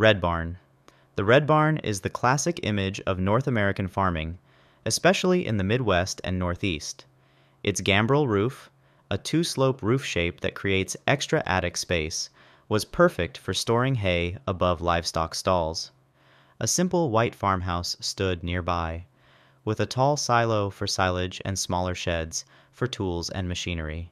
Red barn. The red barn is the classic image of North American farming, especially in the Midwest and Northeast. Its gambrel roof, a two-slope roof shape that creates extra attic space, was perfect for storing hay above livestock stalls. A simple white farmhouse stood nearby, with a tall silo for silage and smaller sheds for tools and machinery.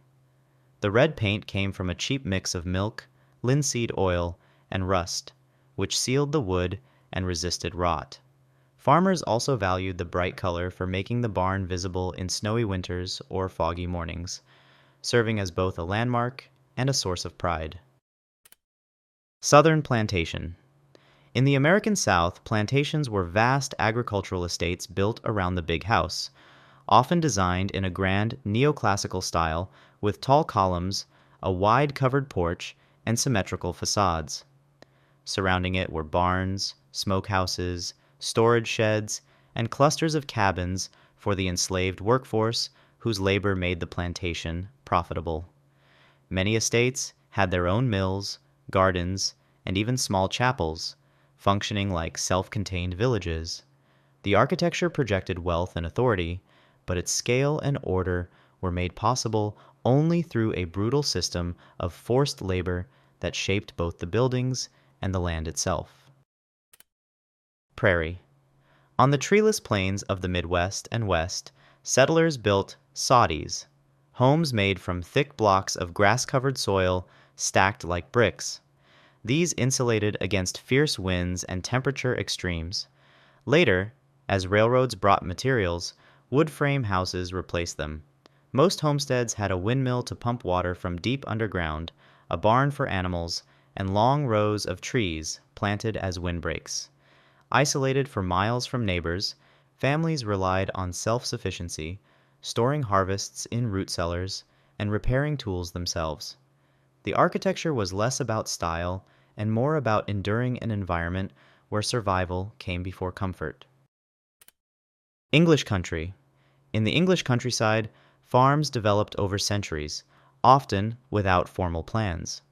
The red paint came from a cheap mix of milk, linseed oil, and rust, which sealed the wood and resisted rot. Farmers also valued the bright color for making the barn visible in snowy winters or foggy mornings, serving as both a landmark and a source of pride. Southern plantation. In the American South, plantations were vast agricultural estates built around the big house, often designed in a grand neoclassical style with tall columns, a wide covered porch, and symmetrical facades. Surrounding it were barns, smokehouses, storage sheds, and clusters of cabins for the enslaved workforce whose labor made the plantation profitable. Many estates had their own mills, gardens, and even small chapels, functioning like self-contained villages. The architecture projected wealth and authority, but its scale and order were made possible only through a brutal system of forced labor that shaped both the buildings and the land itself. Prairie. On the treeless plains of the Midwest and West, settlers built soddies, homes made from thick blocks of grass-covered soil stacked like bricks. These insulated against fierce winds and temperature extremes. Later, as railroads brought materials, wood frame houses replaced them. Most homesteads had a windmill to pump water from deep underground, a barn for animals, and long rows of trees planted as windbreaks. Isolated for miles from neighbors, families relied on self-sufficiency, storing harvests in root cellars, and repairing tools themselves. The architecture was less about style and more about enduring an environment where survival came before comfort. English country. In the English countryside, farms developed over centuries, often without formal plans.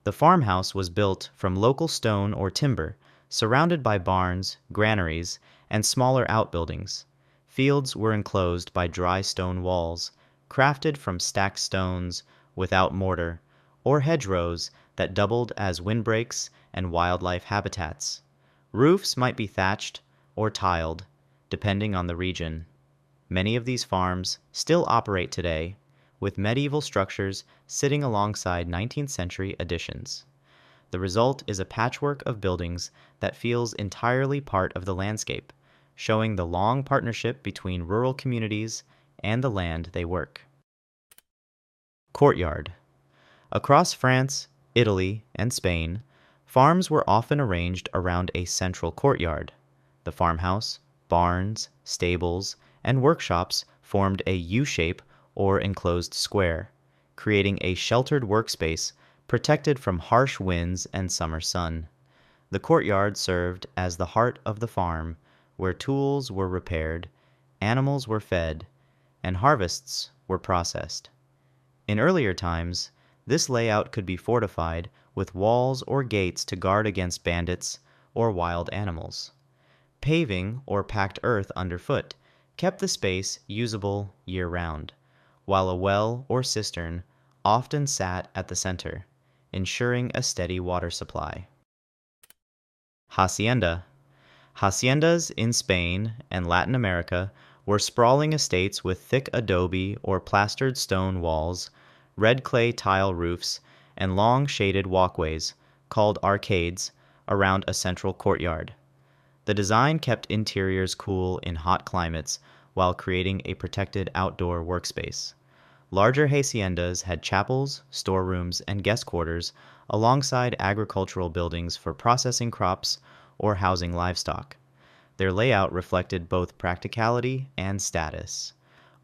The farmhouse was built from local stone or timber, surrounded by barns, granaries, and smaller outbuildings. Fields were enclosed by dry stone walls, crafted from stacked stones without mortar, or hedgerows that doubled as windbreaks and wildlife habitats. Roofs might be thatched or tiled, depending on the region. Many of these farms still operate today, with medieval structures sitting alongside 19th century additions. The result is a patchwork of buildings that feels entirely part of the landscape, showing the long partnership between rural communities and the land they work. Courtyard. Across France, Italy, and Spain, farms were often arranged around a central courtyard. The farmhouse, barns, stables, and workshops formed a U-shape or enclosed square, creating a sheltered workspace protected from harsh winds and summer sun. The courtyard served as the heart of the farm, where tools were repaired, animals were fed, and harvests were processed. In earlier times, this layout could be fortified with walls or gates to guard against bandits or wild animals. Paving or packed earth underfoot kept the space usable year-round, while a well or cistern often sat at the center, ensuring a steady water supply. Hacienda. Haciendas in Spain and Latin America were sprawling estates with thick adobe or plastered stone walls, red clay tile roofs, and long shaded walkways, called arcades, around a central courtyard. The design kept interiors cool in hot climates while creating a protected outdoor workspace. Larger haciendas had chapels, storerooms, and guest quarters alongside agricultural buildings for processing crops or housing livestock. Their layout reflected both practicality and status.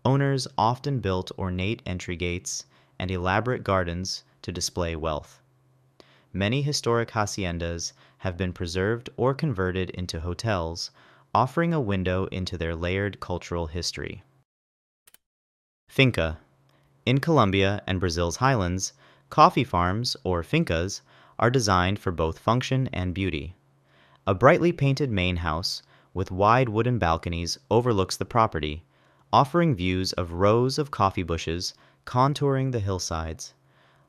Owners often built ornate entry gates and elaborate gardens to display wealth. Many historic haciendas have been preserved or converted into hotels, offering a window into their layered cultural history. Finca. In Colombia and Brazil's highlands, coffee farms, or fincas, are designed for both function and beauty. A brightly painted main house with wide wooden balconies overlooks the property, offering views of rows of coffee bushes contouring the hillsides.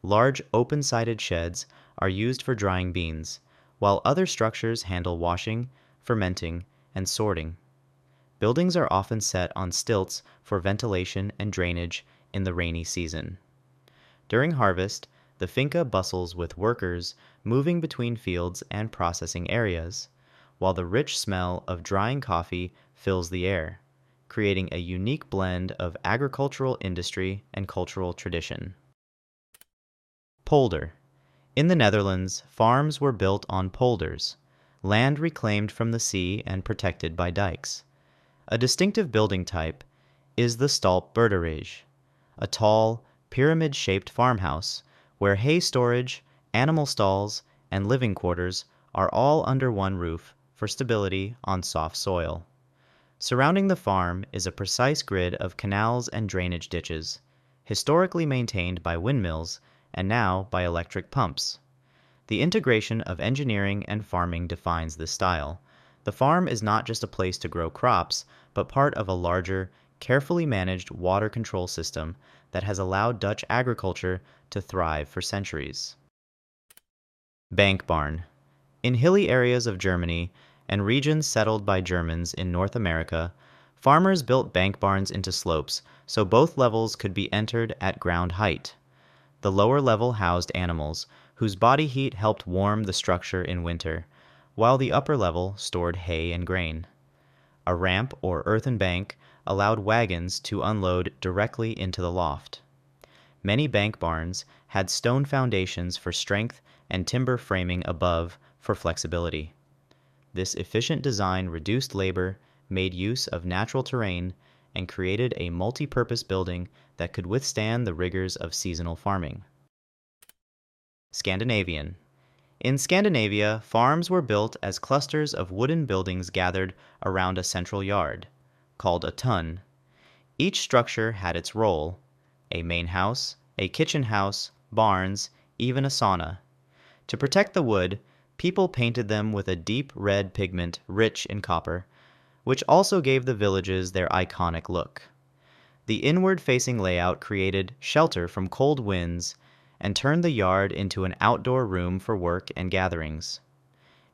Large open-sided sheds are used for drying beans, while other structures handle washing, fermenting, and sorting. Buildings are often set on stilts for ventilation and drainage in the rainy season. During harvest, the finca bustles with workers moving between fields and processing areas, while the rich smell of drying coffee fills the air, creating a unique blend of agricultural industry and cultural tradition. Polder. In the Netherlands, farms were built on polders, land reclaimed from the sea and protected by dikes. A distinctive building type is the Staltboerderij, a tall, pyramid-shaped farmhouse where hay storage, animal stalls, and living quarters are all under one roof for stability on soft soil. Surrounding the farm is a precise grid of canals and drainage ditches, historically maintained by windmills and now by electric pumps. The integration of engineering and farming defines this style. The farm is not just a place to grow crops, but part of a larger, carefully managed water control system that has allowed Dutch agriculture to thrive for centuries. Bank barn. In hilly areas of Germany and regions settled by Germans in North America, farmers built bank barns into slopes so both levels could be entered at ground height. The lower level housed animals, whose body heat helped warm the structure in winter, while the upper level stored hay and grain. A ramp or earthen bank allowed wagons to unload directly into the loft. Many bank barns had stone foundations for strength and timber framing above for flexibility. This efficient design reduced labor, made use of natural terrain, and created a multi-purpose building that could withstand the rigors of seasonal farming. Scandinavian. In Scandinavia, farms were built as clusters of wooden buildings gathered around a central yard, called a tun. Each structure had its role: a main house, a kitchen house, barns, even a sauna. To protect the wood, people painted them with a deep red pigment rich in copper, which also gave the villages their iconic look. The inward-facing layout created shelter from cold winds and turned the yard into an outdoor room for work and gatherings.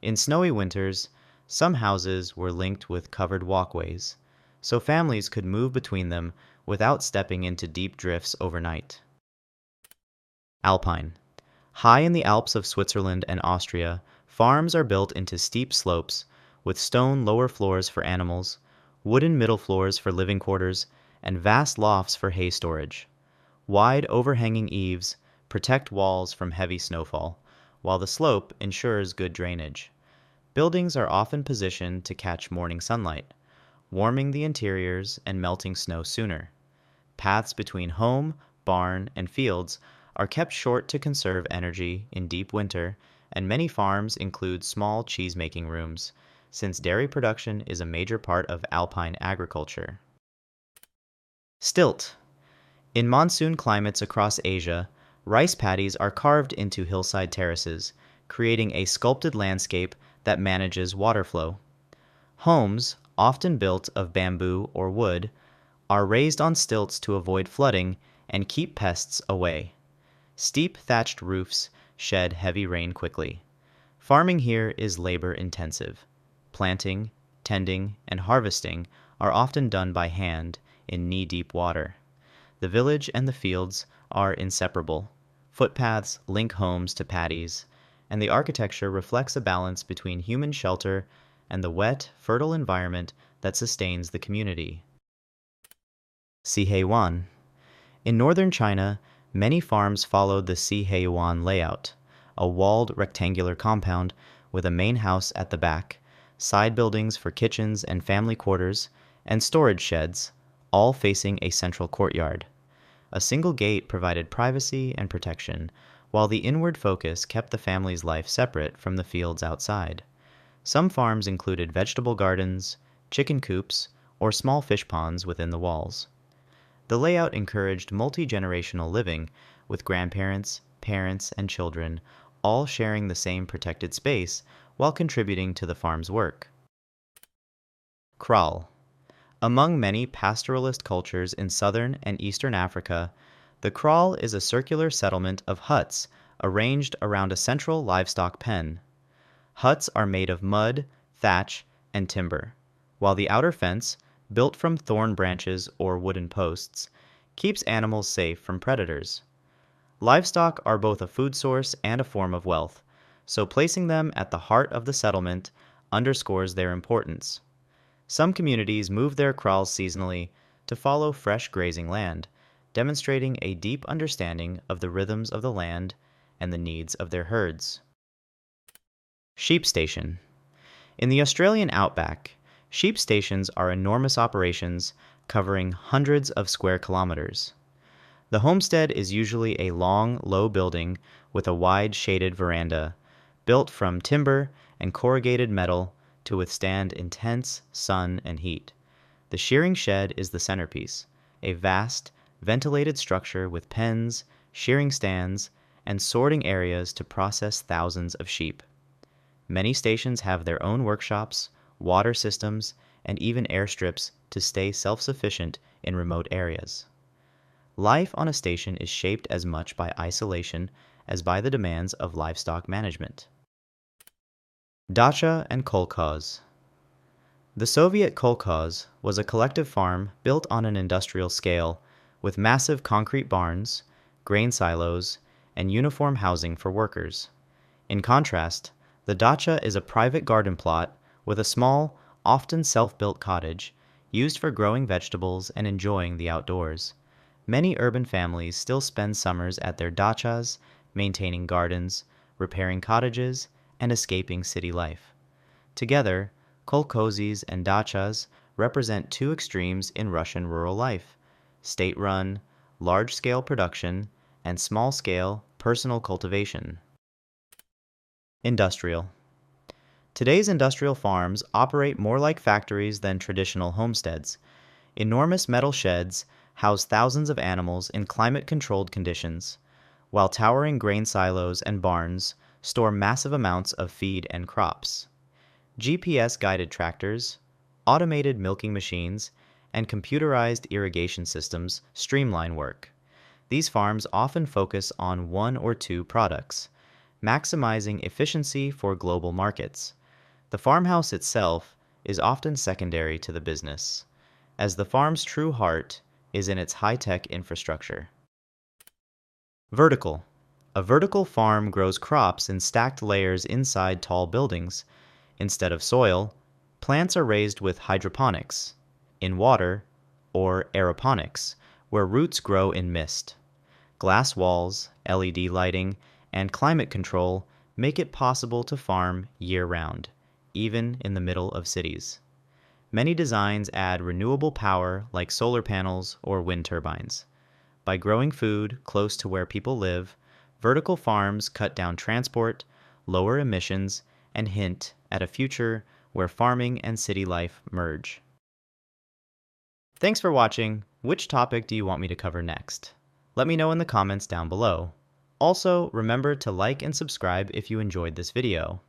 In snowy winters, some houses were linked with covered walkways, so families could move between them without stepping into deep drifts overnight. Alpine. High in the Alps of Switzerland and Austria, farms are built into steep slopes with stone lower floors for animals, wooden middle floors for living quarters, and vast lofts for hay storage. Wide overhanging eaves protect walls from heavy snowfall, while the slope ensures good drainage. Buildings are often positioned to catch morning sunlight, warming the interiors and melting snow sooner. Paths between home, barn, and fields are kept short to conserve energy in deep winter, and many farms include small cheese-making rooms, since dairy production is a major part of alpine agriculture. Stilt. In monsoon climates across Asia, rice paddies are carved into hillside terraces, creating a sculpted landscape that manages water flow. Homes, often built of bamboo or wood, are raised on stilts to avoid flooding and keep pests away. Steep thatched roofs shed heavy rain quickly. Farming here is labor-intensive. Planting, tending, and harvesting are often done by hand in knee-deep water. The village and the fields are inseparable. Footpaths link homes to paddies, and the architecture reflects a balance between human shelter and the wet, fertile environment that sustains the community. Siheyuan. In northern China, many farms followed the Siheyuan layout, a walled rectangular compound with a main house at the back, side buildings for kitchens and family quarters, and storage sheds, all facing a central courtyard. A single gate provided privacy and protection, while the inward focus kept the family's life separate from the fields outside. Some farms included vegetable gardens, chicken coops, or small fish ponds within the walls. The layout encouraged multi-generational living, with grandparents, parents, and children all sharing the same protected space while contributing to the farm's work. Kraal. Among many pastoralist cultures in southern and eastern Africa, the kraal is a circular settlement of huts arranged around a central livestock pen. Huts are made of mud, thatch, and timber, while the outer fence, built from thorn branches or wooden posts, keeps animals safe from predators. Livestock are both a food source and a form of wealth, so placing them at the heart of the settlement underscores their importance. Some communities move their kraals seasonally to follow fresh grazing land, demonstrating a deep understanding of the rhythms of the land and the needs of their herds. Sheep station. In the Australian outback, sheep stations are enormous operations covering hundreds of square kilometers. The homestead is usually a long, low building with a wide shaded veranda, built from timber and corrugated metal to withstand intense sun and heat. The shearing shed is the centerpiece, a vast, ventilated structure with pens, shearing stands, and sorting areas to process thousands of sheep. Many stations have their own workshops, water systems, and even airstrips to stay self-sufficient in remote areas. Life on a station is shaped as much by isolation as by the demands of livestock management. Dacha and Kolkhoz. The Soviet kolkhoz was a collective farm built on an industrial scale with massive concrete barns, grain silos, and uniform housing for workers. In contrast, the dacha is a private garden plot with a small, often self-built cottage used for growing vegetables and enjoying the outdoors. Many urban families still spend summers at their dachas, maintaining gardens, repairing cottages, and escaping city life. Together, kolkhozes and dachas represent two extremes in Russian rural life: state-run, large-scale production, and small-scale, personal cultivation. Industrial. Today's industrial farms operate more like factories than traditional homesteads. Enormous metal sheds house thousands of animals in climate-controlled conditions, while towering grain silos and barns store massive amounts of feed and crops. GPS-guided tractors, automated milking machines, and computerized irrigation systems streamline work. These farms often focus on one or two products, maximizing efficiency for global markets. The farmhouse itself is often secondary to the business, as the farm's true heart is in its high-tech infrastructure. Vertical. A vertical farm grows crops in stacked layers inside tall buildings. Instead of soil, plants are raised with hydroponics, in water, or aeroponics, where roots grow in mist. Glass walls, LED lighting, and climate control make it possible to farm year-round, even in the middle of cities. Many designs add renewable power like solar panels or wind turbines. By growing food close to where people live, vertical farms cut down transport, lower emissions, and hint at a future where farming and city life merge. Thanks for watching. Which topic do you want me to cover next? Let me know in the comments down below. Also, remember to like and subscribe if you enjoyed this video.